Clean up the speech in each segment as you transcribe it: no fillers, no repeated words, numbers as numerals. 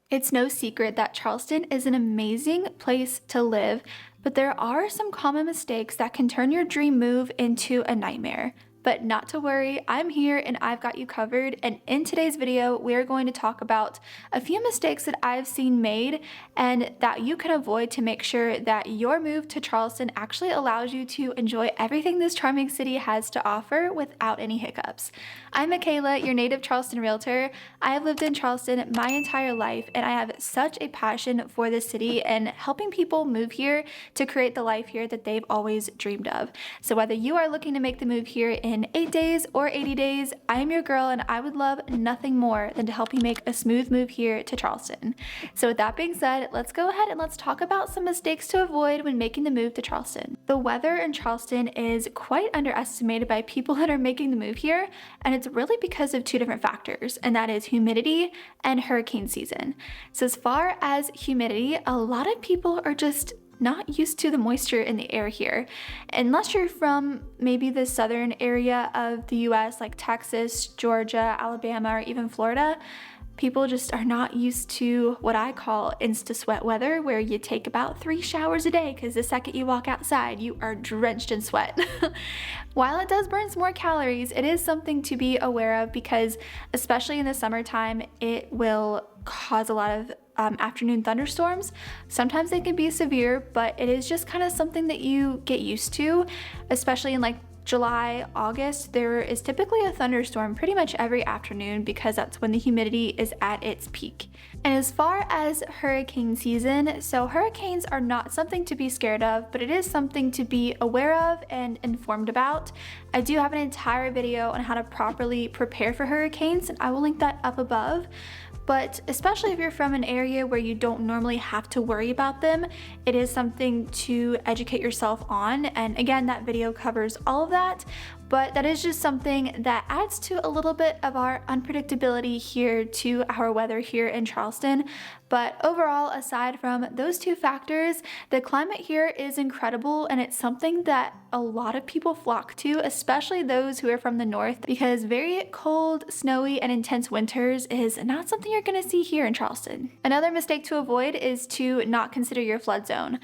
It's no secret that Charleston is an amazing place to live, but there are some common mistakes that can turn your dream move into a nightmare. But not to worry, I'm here and I've got you covered. And in today's video, we're going to talk about a few mistakes that I've seen made and that you can avoid to make sure that your move to Charleston actually allows you to enjoy everything this charming city has to offer without any hiccups. I'm Makayla, your native Charleston realtor. I have lived in Charleston my entire life and I have such a passion for this city and helping people move here to create the life here that they've always dreamed of. So whether you are looking to make the move here in 8 days or 80 days, I am your girl and I would love nothing more than to help you make a smooth move here to Charleston. So with that being said, let's go ahead and let's talk about some mistakes to avoid when making the move to Charleston. The weather in Charleston is quite underestimated by people that are making the move here, and it's really because of two different factors, and that is humidity and hurricane season. So as far as humidity, a lot of people are just not used to the moisture in the air here. Unless you're from maybe the southern area of the US, like Texas, Georgia, Alabama, or even Florida, people just are not used to what I call insta-sweat weather, where you take about 3 showers a day because the second you walk outside, you are drenched in sweat. While it does burn some more calories, it is something to be aware of because, especially in the summertime, it will cause a lot of afternoon thunderstorms. Sometimes they can be severe, but it is just kind of something that you get used to, especially in like July, August. There is typically a thunderstorm pretty much every afternoon because that's when the humidity is at its peak. And as far as hurricane season, so hurricanes are not something to be scared of, but it is something to be aware of and informed about. I do have an entire video on how to properly prepare for hurricanes, and I will link that up above. But especially if you're from an area where you don't normally have to worry about them, it is something to educate yourself on. And again, that video covers all of that, but that is just something that adds to a little bit of our unpredictability here to our weather here in Charleston. But overall, aside from those two factors, the climate here is incredible and it's something that a lot of people flock to, especially those who are from the north, because very cold, snowy, and intense winters is not something you're gonna see here in Charleston. Another mistake to avoid is to not consider your flood zone.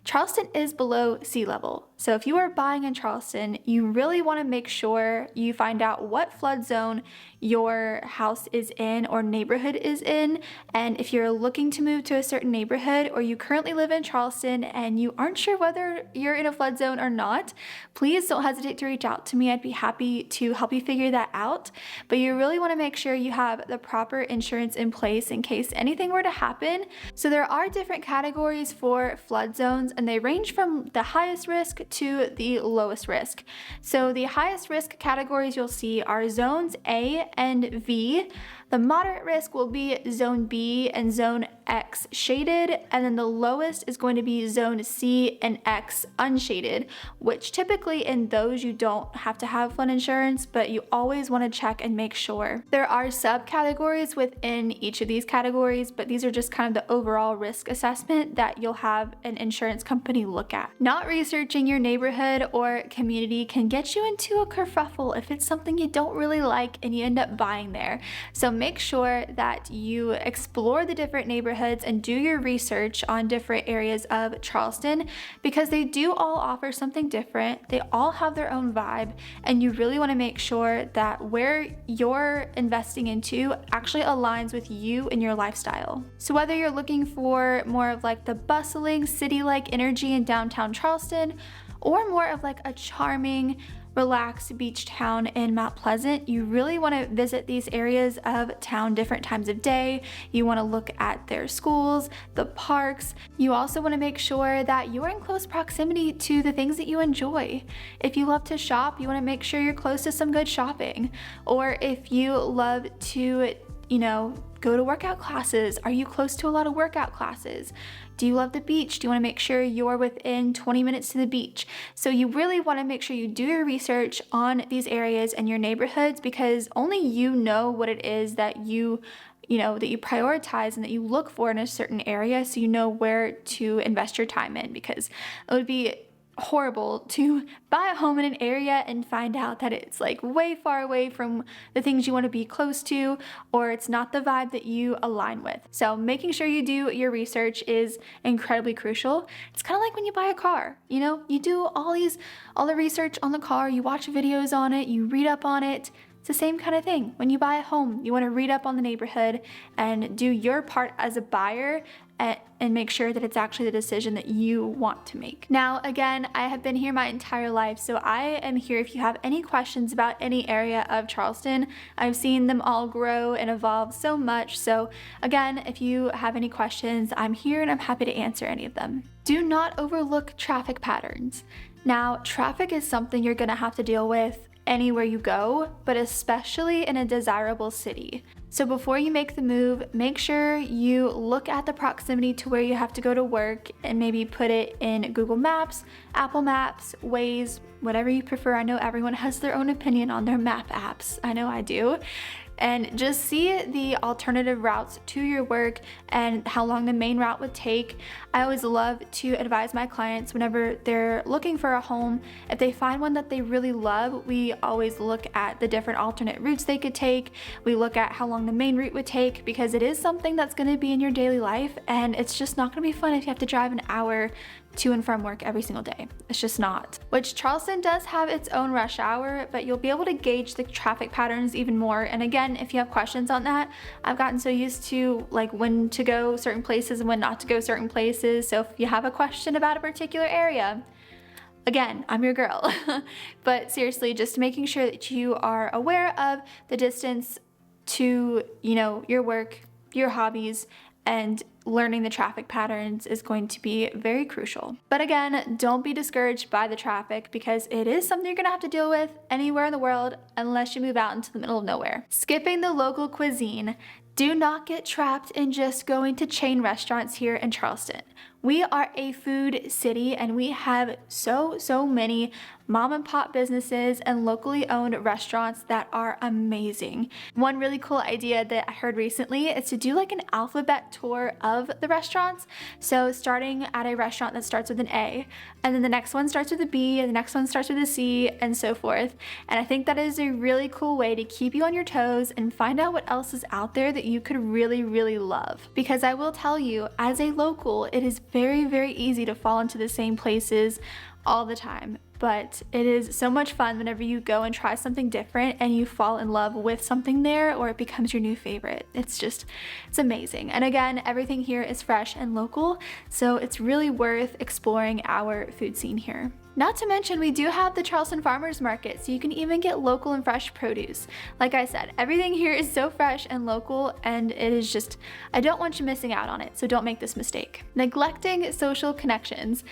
Charleston is below sea level. So if you are buying in Charleston, you really want to make sure you find out what flood zone your house is in or neighborhood is in. And if you're looking to move to a certain neighborhood or you currently live in Charleston and you aren't sure whether you're in a flood zone or not, please don't hesitate to reach out to me. I'd be happy to help you figure that out. But you really want to make sure you have the proper insurance in place in case anything were to happen. So there are different categories for flood zones and they range from the highest risk to the lowest risk. So the highest risk categories you'll see are zones A and V. The moderate risk will be zone B and zone X shaded, and then the lowest is going to be zone C and X unshaded, which typically in those you don't have to have flood insurance, but you always want to check and make sure. There are subcategories within each of these categories, but these are just kind of the overall risk assessment that you'll have an insurance company look at. Not researching your neighborhood or community can get you into a kerfuffle if it's something you don't really like and you end up buying there. So make sure that you explore the different neighborhoods and do your research on different areas of Charleston because they do all offer something different. They all have their own vibe, and you really want to make sure that where you're investing into actually aligns with you and your lifestyle. So whether you're looking for more of like the bustling city-like energy in downtown Charleston or more of like a charming, relaxed beach town in Mount Pleasant, you really want to visit these areas of town different times of day. You want to look at their schools, the parks. You also want to make sure that you're in close proximity to the things that you enjoy. If you love to shop, you want to make sure you're close to some good shopping. Or if you love to, go to workout classes, are you close to a lot of workout classes? Do you love the beach? Do you want to make sure you're within 20 minutes to the beach? So you really want to make sure you do your research on these areas and your neighborhoods because only you know what it is that you prioritize and that you look for in a certain area, so you know where to invest your time in, because it would be horrible to buy a home in an area and find out that it's like way far away from the things you want to be close to, or it's not the vibe that you align with. So making sure you do your research is incredibly crucial. It's kind of like when you buy a car, you know, you do all the research on the car, you watch videos on it, you read up on it. It's the same kind of thing. When you buy a home, you want to read up on the neighborhood and do your part as a buyer and make sure that it's actually the decision that you want to make. Now, again, I have been here my entire life, so I am here if you have any questions about any area of Charleston. I've seen them all grow and evolve so much. So again, if you have any questions, I'm here and I'm happy to answer any of them. Do not overlook traffic patterns. Now, traffic is something you're gonna have to deal with anywhere you go, but especially in a desirable city. So before you make the move, make sure you look at the proximity to where you have to go to work and maybe put it in Google Maps, Apple Maps, Waze, whatever you prefer. I know everyone has their own opinion on their map apps. I know I do. And just see the alternative routes to your work and how long the main route would take. I always love to advise my clients whenever they're looking for a home. If they find one that they really love, we always look at the different alternate routes they could take. We look at how long the main route would take, because it is something that's going to be in your daily life, and it's just not going to be fun if you have to drive an hour to and from work every single day. It's just not. Which Charleston does have its own rush hour, but you'll be able to gauge the traffic patterns even more. And again, if you have questions on that, I've gotten so used to like when to go certain places and when not to go certain places. So if you have a question about a particular area, again, I'm your girl. But seriously, just making sure that you are aware of the distance to, you know, your work, your hobbies, and learning the traffic patterns is going to be very crucial. But again, don't be discouraged by the traffic, because it is something you're gonna have to deal with anywhere in the world unless you move out into the middle of nowhere. Skipping the local cuisine. Do not get trapped in just going to chain restaurants here in Charleston. We are a food city and we have so many mom and pop businesses and locally owned restaurants that are amazing. One really cool idea that I heard recently is to do like an alphabet tour of the restaurants. So starting at a restaurant that starts with an A, and then the next one starts with a B, and the next one starts with a C, and so forth. And I think that is a really cool way to keep you on your toes and find out what else is out there that you could really love. Because I will tell you, as a local, it is very easy to fall into the same places all the time. But it is so much fun whenever you go and try something different and you fall in love with something there, or it becomes your new favorite. It's amazing. And again, everything here is fresh and local, so it's really worth exploring our food scene here. Not to mention, we do have the Charleston Farmers Market, so you can even get local and fresh produce. Like I said, everything here is so fresh and local, and it is just, I don't want you missing out on it, so don't make this mistake. Neglecting social connections.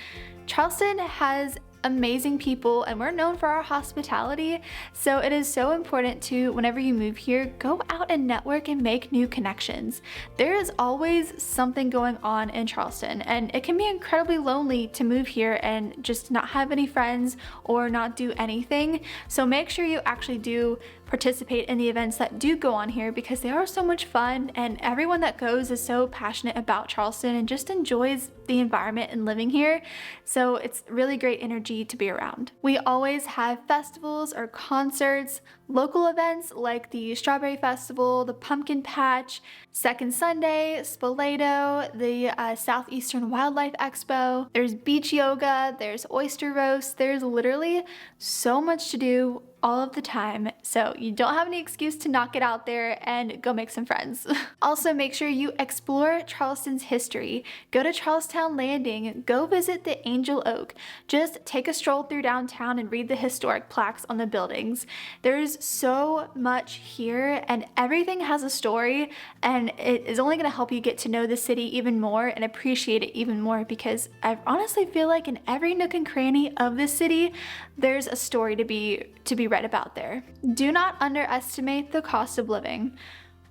Charleston has amazing people and we're known for our hospitality, so it is so important to, whenever you move here, go out and network and make new connections. There is always something going on in Charleston, and it can be incredibly lonely to move here and just not have any friends or not do anything. So make sure you actually do participate in the events that do go on here, because they are so much fun and everyone that goes is so passionate about Charleston and just enjoys the environment and living here. So it's really great energy to be around. We always have festivals or concerts, local events like the Strawberry Festival, the Pumpkin Patch, Second Sunday, Spoleto, the Southeastern Wildlife Expo. There's beach yoga, there's oyster roast, there's literally so much to do all of the time, so you don't have any excuse to not get out there and go make some friends. Also, make sure you explore Charleston's history. Go to Charlestown Landing, go visit the Angel Oak. Just take a stroll through downtown and read the historic plaques on the buildings. There's so much here and everything has a story, and it is only going to help you get to know the city even more and appreciate it even more, because I honestly feel like in every nook and cranny of this city, there's a story to be read about there. Do not underestimate the cost of living.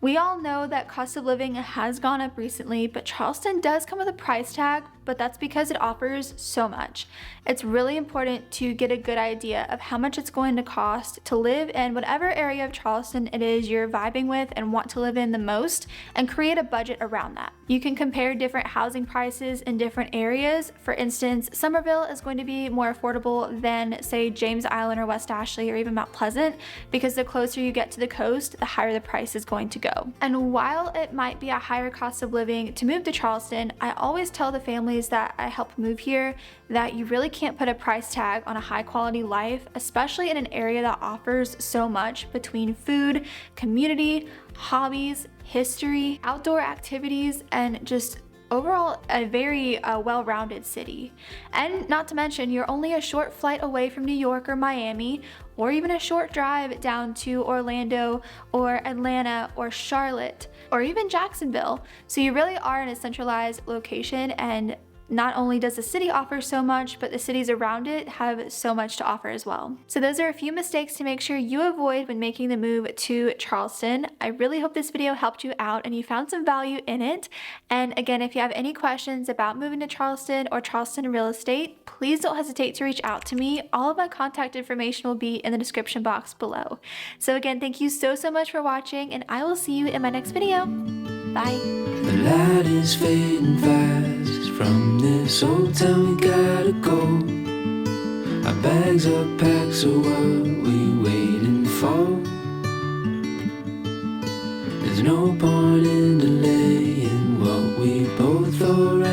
We all know that cost of living has gone up recently, but Charleston does come with a price tag but that's because it offers so much. It's really important to get a good idea of how much it's going to cost to live in whatever area of Charleston it is you're vibing with and want to live in the most, and create a budget around that. You can compare different housing prices in different areas. For instance, Somerville is going to be more affordable than, say, James Island or West Ashley or even Mount Pleasant, because the closer you get to the coast, the higher the price is going to go. And while it might be a higher cost of living to move to Charleston, I always tell the families that I help move here that you really can't put a price tag on a high quality life, especially in an area that offers so much between food, community, hobbies, history, outdoor activities, and just overall a very well-rounded city. And not to mention, you're only a short flight away from New York or Miami, or even a short drive down to Orlando or Atlanta or Charlotte or even Jacksonville. So you really are in a centralized location, and not only does the city offer so much, but the cities around it have so much to offer as well. So those are a few mistakes to make sure you avoid when making the move to Charleston. I really hope this video helped you out and you found some value in it. And again, if you have any questions about moving to Charleston or Charleston real estate, please don't hesitate to reach out to me. All of my contact information will be in the description box below. So again, thank you so much for watching, and I will see you in my next video. Bye. The light is fading fast. From this old town we gotta go. Our bags are packed, so what we waiting for? There's no point in delaying what we both already